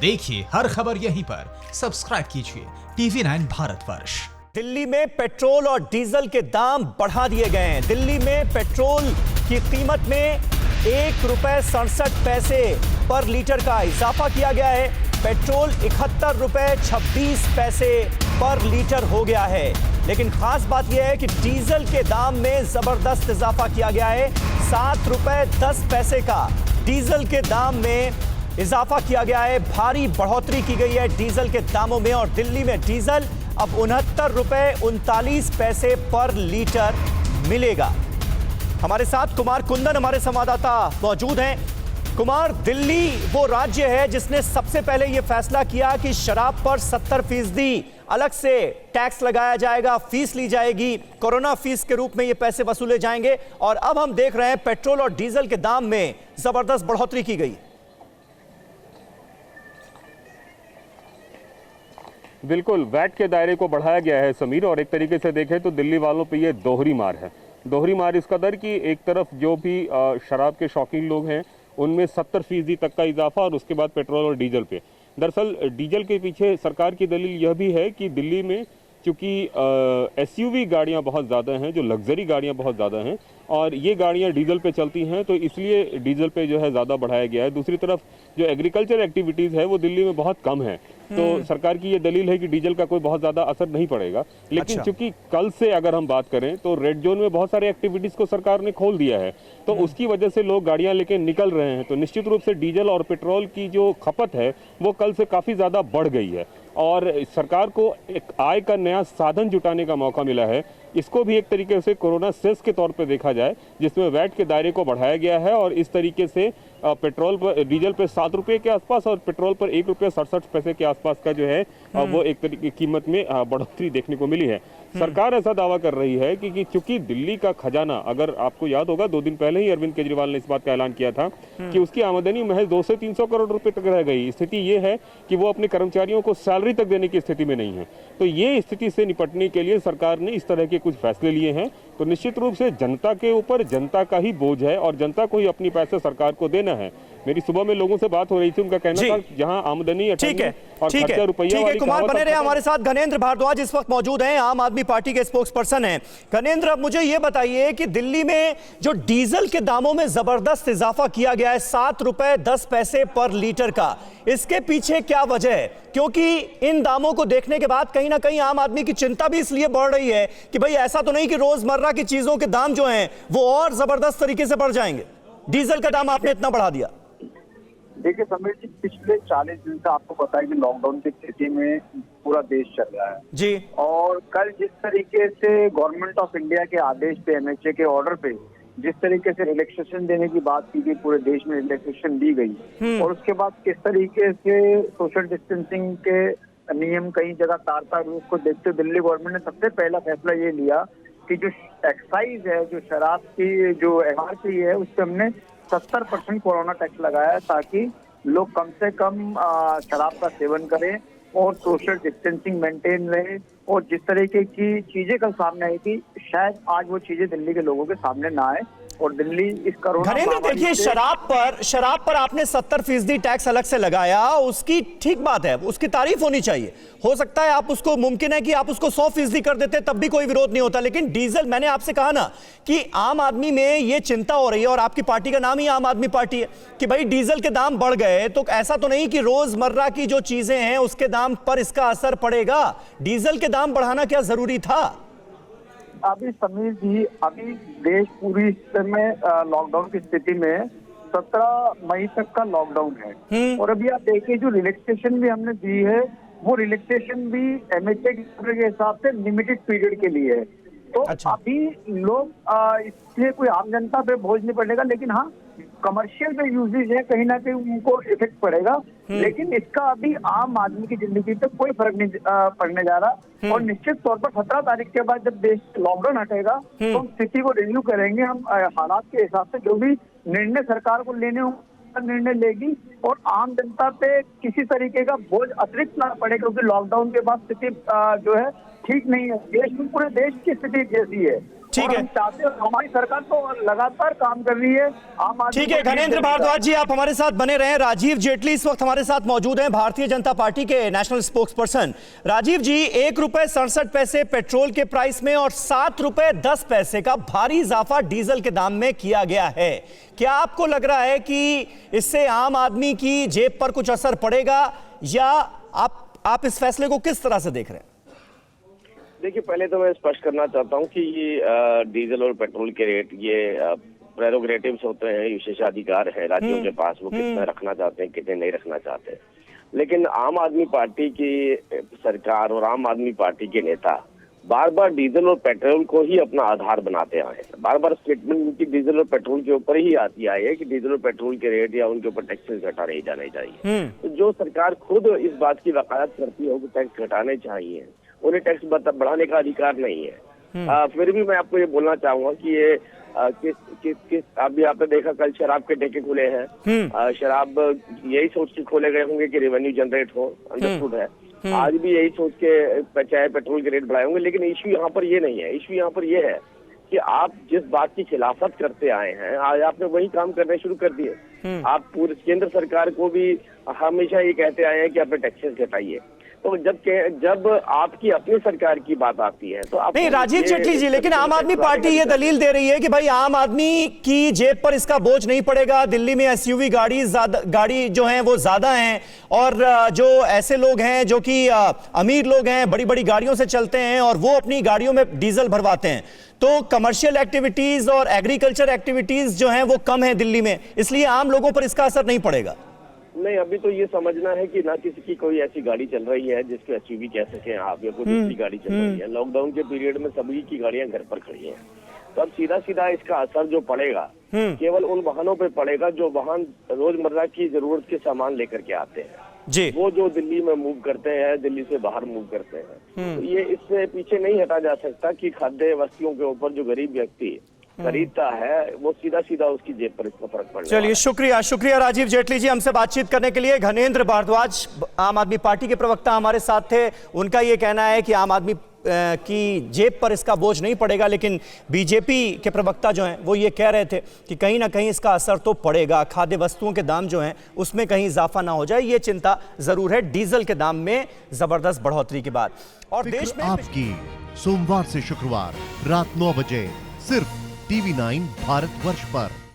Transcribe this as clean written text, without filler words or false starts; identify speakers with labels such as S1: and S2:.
S1: देखिए हर खबर यहीं पर। सब्सक्राइब कीजिए TV9 भारतवर्ष।
S2: दिल्ली में पेट्रोल और डीजल के दाम बढ़ा दिए गए हैं। दिल्ली में पेट्रोल की कीमत में ₹1.67 पर लीटर का इजाफा किया गया है। पेट्रोल ₹71.26 पर लीटर हो गया है। लेकिन खास बात यह है कि डीजल के दाम में जबरदस्त इजाफा किया गया है। ₹7.10 का डीजल के दाम में इजाफा किया गया है। भारी बढ़ोतरी की गई है डीजल के दामों में और दिल्ली में डीजल अब ₹69.39 पर लीटर मिलेगा। हमारे साथ कुमार कुंदन हमारे संवाददाता मौजूद हैं। कुमार, दिल्ली वो राज्य है जिसने सबसे पहले यह फैसला किया कि शराब पर 70% अलग से टैक्स लगाया जाएगा, फीस ली जाएगी, कोरोना फीस के रूप में ये पैसे वसूले जाएंगे। और अब हम देख रहे हैं पेट्रोल और डीजल के दाम में जबरदस्त बढ़ोतरी की गई।
S3: बिल्कुल, वैट के दायरे को बढ़ाया गया है समीर, और एक तरीके से देखें तो दिल्ली वालों पे ये दोहरी मार है। दोहरी मार इस कदर कि एक तरफ जो भी शराब के शौकीन लोग हैं उनमें 70% तक का इजाफा, और उसके बाद पेट्रोल और डीजल पे। दरअसल डीजल के पीछे सरकार की दलील यह भी है कि दिल्ली में चूँकि SUV गाड़ियाँ बहुत ज़्यादा हैं, जो लग्जरी गाड़ियाँ बहुत ज़्यादा हैं, और ये गाड़ियाँ डीजल पे चलती हैं, तो इसलिए डीजल पे जो है ज़्यादा बढ़ाया गया है। दूसरी तरफ जो एग्रीकल्चर एक्टिविटीज़ है वो दिल्ली में बहुत कम है, तो सरकार की ये दलील है कि डीजल का कोई बहुत ज़्यादा असर नहीं पड़ेगा। लेकिन चूंकि कल से अगर हम बात करें तो रेड जोन में बहुत सारे एक्टिविटीज़ को सरकार ने खोल दिया है, तो उसकी वजह से लोग गाड़ियाँ लेके निकल रहे हैं। तो निश्चित रूप से डीजल और पेट्रोल की जो खपत है वो कल से काफ़ी ज़्यादा बढ़ गई है, और सरकार को एक आय का नया साधन जुटाने का मौका मिला है। इसको भी एक तरीके से कोरोना सेस के तौर पे देखा जाए, जिसमें वैट के दायरे को बढ़ाया गया है, और इस तरीके से पेट्रोल पर, डीजल पे ₹7 के आसपास और पेट्रोल पर ₹1.67 के आसपास का जो है वो एक तरीके की कीमत में बढ़ोतरी देखने को मिली है। सरकार ऐसा दावा कर रही है कि चूंकि दिल्ली का खजाना, अगर आपको याद होगा 2 दिन पहले ही अरविंद केजरीवाल ने इस बात का ऐलान किया था कि उसकी आमदनी महज 200 से 300 करोड़ रुपए तक रह गई। स्थिति ये है कि वो अपने कर्मचारियों को सैलरी तक देने की स्थिति में नहीं है। तो ये स्थिति से निपटने के लिए सरकार ने इस तरह के कुछ फैसले लिए हैं। तो निश्चित रूप से जनता के ऊपर जनता का ही बोझ है, और जनता को ही अपनी पैसे सरकार को देना है। मेरी सुबह में लोगों से बात हो रही थी, उनका कहना था जहां आमदनी और खर्चा रुपया वाली।
S2: कुमार बने रहे हमारे साथ। घनेंद्र भारद्वाज इस वक्त मौजूद हैं, आम आदमी पार्टी के स्पोक्स पर्सन हैं। घनेंद्र, अब मुझे यह बताइए कि दिल्ली में जो डीजल के दामों में जबरदस्त इजाफा किया गया है ₹7.10 पर लीटर का, इसके पीछे क्या वजह है? क्योंकि इन दामों को देखने के बाद कहीं ना कहीं आम आदमी की चिंता भी इसलिए बढ़ रही है कि भाई ऐसा तो नहीं कि रोजमर्रा की चीजों के दाम जो हैं वो और जबरदस्त तरीके से बढ़ जाएंगे। डीजल का दाम आपने इतना बढ़ा दिया।
S4: देखिए समीर जी, पिछले 40 दिन से आपको पता है कि लॉकडाउन की स्थिति में पूरा देश चल रहा है
S2: जी, और
S4: कल जिस तरीके से गवर्नमेंट ऑफ इंडिया के आदेश पे, MHA के ऑर्डर पे जिस तरीके से रिलैक्सेशन देने की बात की गई, पूरे देश में रिलैक्सेशन दी गई, और उसके बाद किस तरीके से सोशल डिस्टेंसिंग के नियम कई जगह तार उसको देखते दिल्ली गवर्नमेंट ने सबसे पहला फैसला ये लिया कि जो एक्साइज है, जो शराब की जो MRP है, उस पर हमने 70% कोरोना टैक्स लगाया है, ताकि लोग कम से कम शराब का सेवन करें और सोशल डिस्टेंसिंग मेंटेन रहे। और जिस तरीके की चीजें कल सामने आई थी, शायद आज वो चीजें दिल्ली के लोगों के सामने ना आए, और दिल्ली इस कोरोना।
S2: घनेंद्र, देखिए शराब पर आपने 70% टैक्स अलग से लगाया, उसकी ठीक बात है, उसकी तारीफ होनी चाहिए। हो सकता है आप उसको, मुमकिन है कि आप उसको 100% कर देते तब भी कोई विरोध नहीं होता। लेकिन डीजल, मैंने आपसे कहा ना कि आम आदमी में ये चिंता हो रही है, और आपकी पार्टी का नाम ही आम आदमी पार्टी है, कि भाई डीजल के दाम बढ़ गए तो ऐसा तो नहीं कि रोजमर्रा की जो चीजें हैं उसके दाम पर इसका असर पड़ेगा। डीजल के दाम बढ़ाना क्या जरूरी था?
S4: अभी समीर जी, अभी देश पूरी समय लॉकडाउन की स्थिति में 17 मई तक का लॉकडाउन है, और अभी आप देखिए जो रिलैक्सेशन भी हमने दी है, वो रिलैक्सेशन भी MHA के हिसाब से लिमिटेड पीरियड के लिए है। तो अभी लोग इससे कोई आम जनता पे बोझ नहीं पड़ेगा, लेकिन हाँ कमर्शियल जो यूजेज है कहीं ना कहीं उनको इफेक्ट पड़ेगा, लेकिन इसका अभी आम आदमी की जिंदगी पे कोई फर्क नहीं पड़ने जा रहा। और निश्चित तौर पर 17 तारीख के बाद जब देश लॉकडाउन हटेगा तो हम स्थिति को रिव्यू करेंगे। हम हालात के हिसाब से जो भी निर्णय सरकार को लेने होंगे निर्णय लेगी, और आम जनता पे किसी तरीके का बोझ अतिरिक्त ना पड़े, क्योंकि लॉकडाउन के बाद स्थिति जो है ठीक नहीं है। देश में, पूरे देश की स्थिति जैसी है,
S2: ठीक
S4: और
S2: है।
S4: हम चाहते हैं, हमारी सरकार तो लगातार काम कर रही है। आम आदमी
S2: ठीक है,
S4: पार्टी
S2: घनेंद्र भारद्वाज जी आप हमारे साथ बने रहें। राजीव जेटली इस वक्त हमारे साथ मौजूद हैं, भारतीय जनता पार्टी के नेशनल स्पोक्स पर्सन। राजीव जी, 1.67 रुपए पेट्रोल के प्राइस में और 7 रुपए 10 पैसे का भारी इजाफा डीजल के दाम में किया गया है। क्या आपको लग रहा है कि इससे आम आदमी की जेब पर कुछ असर पड़ेगा, या आप इस फैसले को किस तरह से देख रहे हैं?
S5: देखिए, पहले तो मैं स्पष्ट करना चाहता हूं कि ये डीजल और पेट्रोल के रेट ये प्रेरोगेटिव्स होते हैं, विशेषाधिकार है राज्यों के पास, वो कितना रखना चाहते हैं, कितने नहीं रखना चाहते। लेकिन आम आदमी पार्टी की सरकार और आम आदमी पार्टी के नेता बार बार डीजल और पेट्रोल को ही अपना आधार बनाते आए हैं। बार बार स्टेटमेंट उनकी डीजल और पेट्रोल के ऊपर ही आती आई है कि डीजल और पेट्रोल के रेट या उनके ऊपर टैक्सेस घटा नहीं जाने चाहिए। तो जो सरकार खुद इस बात की वकालत करती है कि टैक्स घटाने चाहिए, उन्हें टैक्स बढ़ाने का अधिकार नहीं है। फिर भी मैं आपको ये बोलना चाहूंगा कि ये किस अभी आपने देखा कल शराब के ठेके खुले हैं। शराब यही सोच के खोले गए होंगे कि रेवेन्यू जनरेट हो, अंडरस्टूड है। आज भी यही सोच के चाहे पेट्रोल के रेट बढ़ाए होंगे। लेकिन इश्यू यहाँ पर ये नहीं है। इश्यू यहाँ पर ये है कि आप जिस बात की खिलाफत करते आए हैं, आज आपने वही काम करने शुरू कर दिए। आप पूरे केंद्र सरकार को भी हमेशा ये कहते आए हैं कि आपने टैक्सेस घटाइए। तो जब आपकी अपनी सरकार की बात आती है तो आप
S2: नहीं राजीव जेटली जी, लेकिन आम आदमी पार्टी ये दलील दे रही है कि भाई आम आदमी की जेब पर इसका बोझ नहीं पड़ेगा। दिल्ली में एसयूवी गाड़ी जो हैं वो ज्यादा हैं, और जो ऐसे लोग हैं जो कि अमीर लोग हैं, बड़ी बड़ी गाड़ियों से चलते हैं और वो अपनी गाड़ियों में डीजल भरवाते हैं। तो कमर्शियल एक्टिविटीज और एग्रीकल्चर एक्टिविटीज जो हैं वो कम है दिल्ली में, इसलिए आम लोगों पर इसका असर नहीं पड़ेगा।
S5: नहीं, अभी तो ये समझना है कि ना किसी की कोई ऐसी गाड़ी चल रही है जिसको एसयूवी कह सके आप, या कोई दूसरी गाड़ी चल रही है। लॉकडाउन के पीरियड में सभी की गाड़ियां घर पर खड़ी हैं। तो अब सीधा सीधा इसका असर जो पड़ेगा केवल उन वाहनों पे पड़ेगा जो वाहन रोजमर्रा की जरूरत के सामान लेकर के आते हैं
S2: जी।
S5: वो जो दिल्ली में मूव करते हैं, दिल्ली से बाहर मूव करते हैं। तो ये इससे पीछे नहीं हटा जा सकता कि खाद्य वस्तुओं के ऊपर जो गरीब व्यक्ति खरीदता है वो सीधा सीधा उसकी जेब पर इसका फर्क पड़ेगा।
S2: चलिए, शुक्रिया राजीव जेटली जी हमसे बातचीत करने के लिए। घनेंद्र भारद्वाज आम आदमी पार्टी के प्रवक्ता हमारे साथ थे। उनका ये कहना है कि आम आदमी की जेब पर इसका बोझ नहीं पड़ेगा, लेकिन बीजेपी के प्रवक्ता जो हैं वो ये कह रहे थे कि कहीं ना कहीं इसका असर तो पड़ेगा। खाद्य वस्तुओं के दाम जो हैं उसमें कहीं इजाफा ना हो जाए, ये चिंता जरूर है डीजल के दाम में जबरदस्त बढ़ोतरी के बाद। और देश में
S6: आपकी सोमवार से शुक्रवार रात 9 बजे सिर्फ TV9 भारतवर्ष पर।